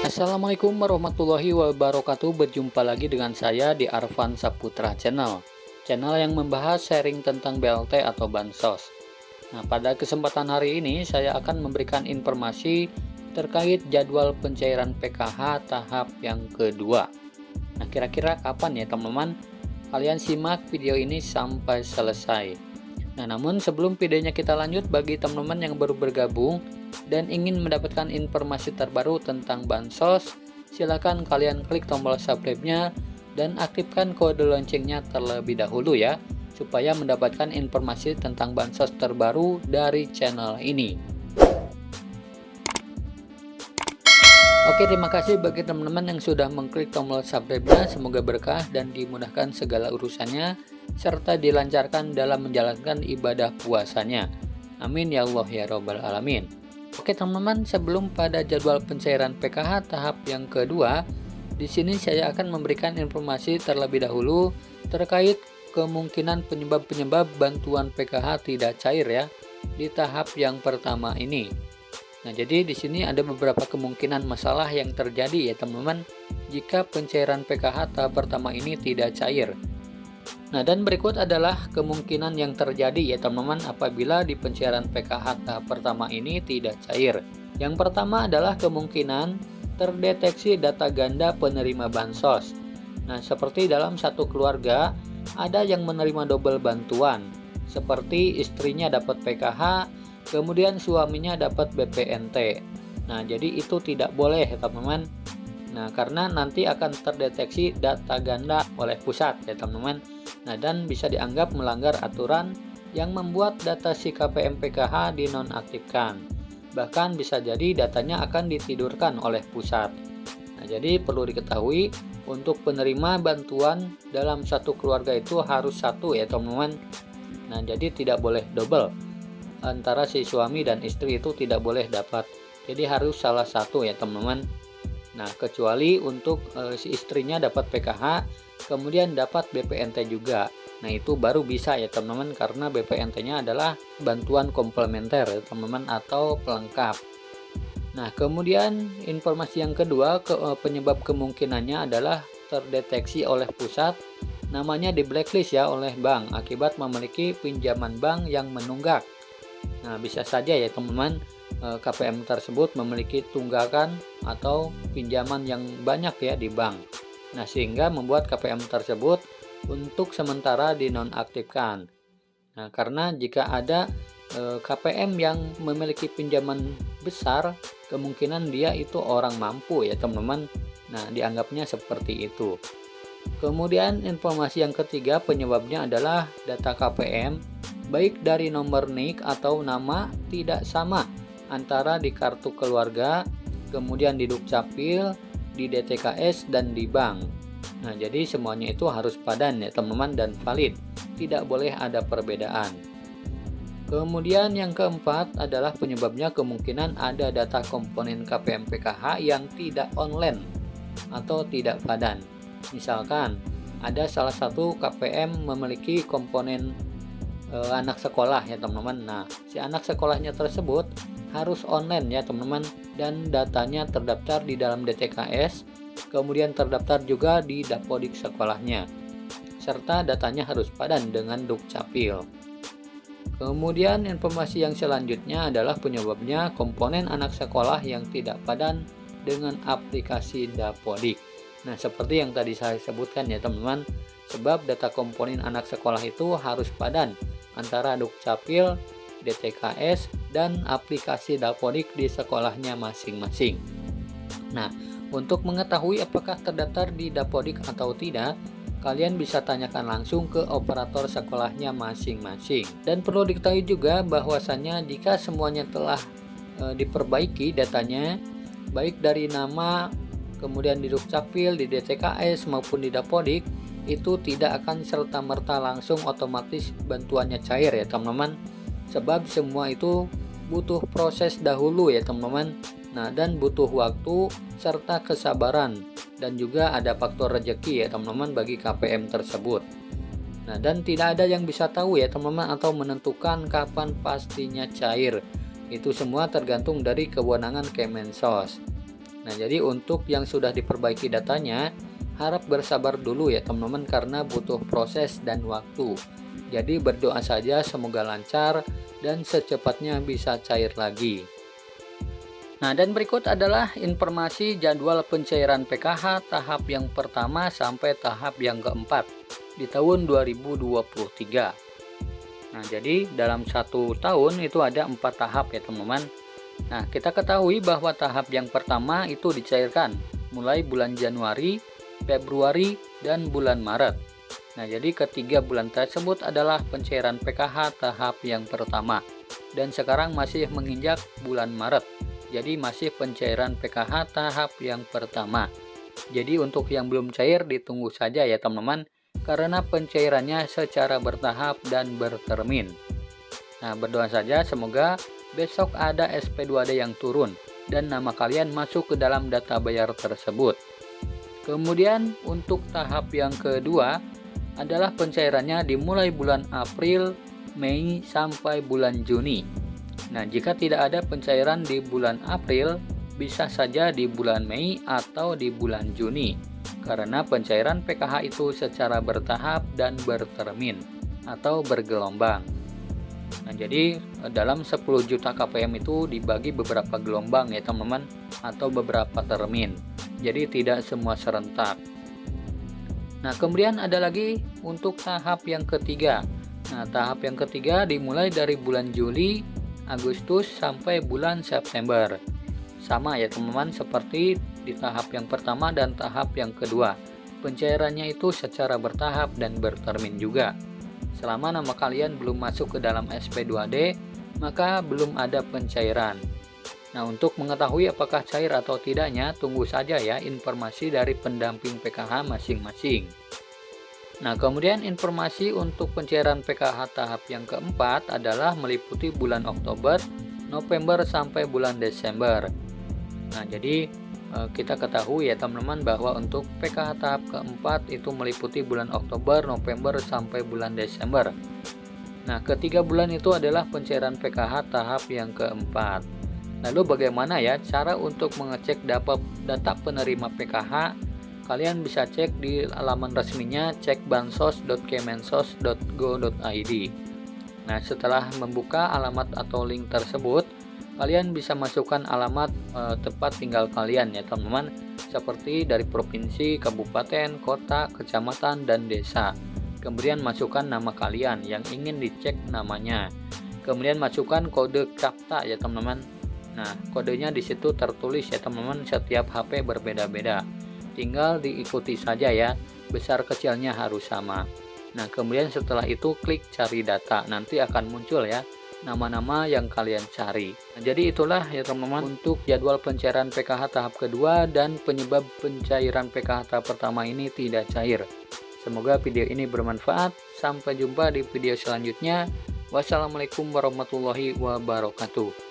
Assalamualaikum warahmatullahi wabarakatuh. Berjumpa lagi dengan saya di Arvan Saputra Channel yang membahas sharing tentang BLT atau Bansos. Nah, pada kesempatan hari ini saya akan memberikan informasi terkait jadwal pencairan PKH tahap yang kedua. Nah, kira-kira kapan ya teman-teman? Kalian simak video ini sampai selesai. Nah, namun sebelum videonya kita lanjut, bagi teman-teman yang baru bergabung dan ingin mendapatkan informasi terbaru tentang Bansos, silakan kalian klik tombol subscribe-nya dan aktifkan kode loncengnya terlebih dahulu ya, supaya mendapatkan informasi tentang Bansos terbaru dari channel ini. Oke, terima kasih bagi teman-teman yang sudah mengklik tombol subscribe-nya. Semoga berkah dan dimudahkan segala urusannya, serta dilancarkan dalam menjalankan ibadah puasanya. Amin ya Allah ya Rabbal Alamin. Oke teman-teman, sebelum pada jadwal pencairan PKH tahap yang kedua, di sini saya akan memberikan informasi terlebih dahulu terkait kemungkinan penyebab-penyebab bantuan PKH tidak cair ya di tahap yang pertama ini. Nah, jadi di sini ada beberapa kemungkinan masalah yang terjadi ya teman-teman jika pencairan PKH tahap pertama ini tidak cair. Nah, dan berikut adalah kemungkinan yang terjadi ya teman-teman apabila di pencairan PKH tahap pertama ini tidak cair. Yang pertama adalah kemungkinan terdeteksi data ganda penerima bansos. Nah, seperti dalam satu keluarga ada yang menerima double bantuan, seperti istrinya dapat PKH, kemudian suaminya dapat BPNT. Nah, jadi itu tidak boleh ya teman-teman. Nah, karena nanti akan terdeteksi data ganda oleh pusat ya teman-teman. Nah, dan bisa dianggap melanggar aturan yang membuat data si KPM PKH dinonaktifkan. Bahkan bisa jadi datanya akan ditidurkan oleh pusat. Nah, jadi perlu diketahui untuk penerima bantuan dalam satu keluarga itu harus satu ya teman-teman. Nah, jadi tidak boleh double. Antara si suami dan istri itu tidak boleh dapat. Jadi harus salah satu ya teman-teman. Nah, kecuali untuk si istrinya dapat PKH, kemudian dapat BPNT juga. Nah, itu baru bisa ya teman-teman, karena BPNT-nya adalah bantuan komplementer ya teman-teman atau pelengkap. Nah, kemudian informasi yang kedua, penyebab kemungkinannya adalah terdeteksi oleh pusat, namanya di blacklist ya oleh bank akibat memiliki pinjaman bank yang menunggak. Nah, bisa saja ya teman-teman KPM tersebut memiliki tunggakan atau pinjaman yang banyak ya di bank. Nah, sehingga membuat KPM tersebut untuk sementara dinonaktifkan. Nah, karena jika ada KPM yang memiliki pinjaman besar, kemungkinan dia itu orang mampu ya teman-teman. Nah, dianggapnya seperti itu. Kemudian informasi yang ketiga, penyebabnya adalah data KPM baik dari nomor NIK atau nama tidak sama antara di kartu keluarga, kemudian di Dukcapil, di DTKS, dan di bank. Nah, jadi semuanya itu harus padan ya teman-teman dan valid, tidak boleh ada perbedaan. Kemudian yang keempat adalah penyebabnya kemungkinan ada data komponen KPM PKH yang tidak online atau tidak padan. Misalkan ada salah satu KPM memiliki komponen anak sekolah ya teman-teman. Nah, si anak sekolahnya tersebut harus online ya teman-teman, dan datanya terdaftar di dalam DTKS, kemudian terdaftar juga di Dapodik sekolahnya, serta datanya harus padan dengan Dukcapil. Kemudian informasi yang selanjutnya adalah penyebabnya komponen anak sekolah yang tidak padan dengan aplikasi Dapodik. Nah, seperti yang tadi saya sebutkan ya teman-teman, sebab data komponen anak sekolah itu harus padan antara Dukcapil, DTKS, dan aplikasi Dapodik di sekolahnya masing-masing. Nah, untuk mengetahui apakah terdaftar di Dapodik atau tidak, kalian bisa tanyakan langsung ke operator sekolahnya masing-masing. Dan perlu diketahui juga bahwasannya jika semuanya telah diperbaiki datanya, baik dari nama, kemudian di Dukcapil, di DTKS, maupun di Dapodik, itu tidak akan serta-merta langsung otomatis bantuannya cair ya teman-teman, sebab semua itu butuh proses dahulu ya teman-teman. Nah, dan butuh waktu serta kesabaran, dan juga ada faktor rezeki ya teman-teman bagi KPM tersebut. Nah, dan tidak ada yang bisa tahu ya teman-teman atau menentukan kapan pastinya cair. Itu semua tergantung dari kewenangan Kemensos. Nah, jadi untuk yang sudah diperbaiki datanya, harap bersabar dulu ya teman-teman karena butuh proses dan waktu. Jadi berdoa saja semoga lancar dan secepatnya bisa cair lagi. Nah, dan berikut adalah informasi jadwal pencairan PKH tahap yang pertama sampai tahap yang keempat di tahun 2023. Nah, jadi dalam satu tahun itu ada 4 tahap ya teman-teman. Nah, kita ketahui bahwa tahap yang pertama itu dicairkan mulai bulan Januari, Februari, dan bulan Maret. Nah, jadi ketiga bulan tersebut adalah pencairan PKH tahap yang pertama. Dan sekarang masih menginjak bulan Maret. Jadi masih pencairan PKH tahap yang pertama. Jadi untuk yang belum cair ditunggu saja ya teman-teman, karena pencairannya secara bertahap dan bertermin. Nah, berdoa saja semoga besok ada SP2D yang turun dan nama kalian masuk ke dalam data bayar tersebut. Kemudian untuk tahap yang kedua adalah pencairannya dimulai bulan April, Mei sampai bulan Juni. Nah, jika tidak ada pencairan di bulan April, bisa saja di bulan Mei atau di bulan Juni, karena pencairan PKH itu secara bertahap dan bertermin atau bergelombang. Nah, jadi dalam 10 juta KPM itu dibagi beberapa gelombang ya teman-teman, atau beberapa termin. Jadi tidak semua serentak. Nah, kemudian ada lagi untuk tahap yang ketiga. Nah, tahap yang ketiga dimulai dari bulan Juli, Agustus sampai bulan September. Sama ya teman-teman seperti di tahap yang pertama dan tahap yang kedua. Pencairannya itu secara bertahap dan bertermin juga. Selama nama kalian belum masuk ke dalam SP2D, maka belum ada pencairan. Nah, untuk mengetahui apakah cair atau tidaknya, tunggu saja ya informasi dari pendamping PKH masing-masing. Nah, kemudian informasi untuk pencairan PKH tahap yang keempat adalah meliputi bulan Oktober, November sampai bulan Desember. Nah, jadi kita ketahui ya teman-teman bahwa untuk PKH tahap keempat itu meliputi bulan Oktober, November sampai bulan Desember. Nah, ketiga bulan itu adalah pencairan PKH tahap yang keempat. Lalu bagaimana ya cara untuk mengecek data penerima PKH? Kalian bisa cek di halaman resminya cekbansos.kemensos.go.id. Nah, setelah membuka alamat atau link tersebut, kalian bisa masukkan alamat tempat tinggal kalian ya teman-teman, seperti dari provinsi, kabupaten, kota, kecamatan, dan desa. Kemudian masukkan nama kalian yang ingin dicek namanya. Kemudian masukkan kode KAPTA ya teman-teman. Nah, kodenya di situ tertulis ya teman-teman, setiap HP berbeda-beda. Tinggal diikuti saja ya, besar kecilnya harus sama. Nah, kemudian setelah itu klik cari data, nanti akan muncul ya nama-nama yang kalian cari. Nah, jadi itulah ya teman-teman untuk jadwal pencairan PKH tahap kedua dan penyebab pencairan PKH tahap pertama ini tidak cair. Semoga video ini bermanfaat. Sampai jumpa di video selanjutnya. Wassalamualaikum warahmatullahi wabarakatuh.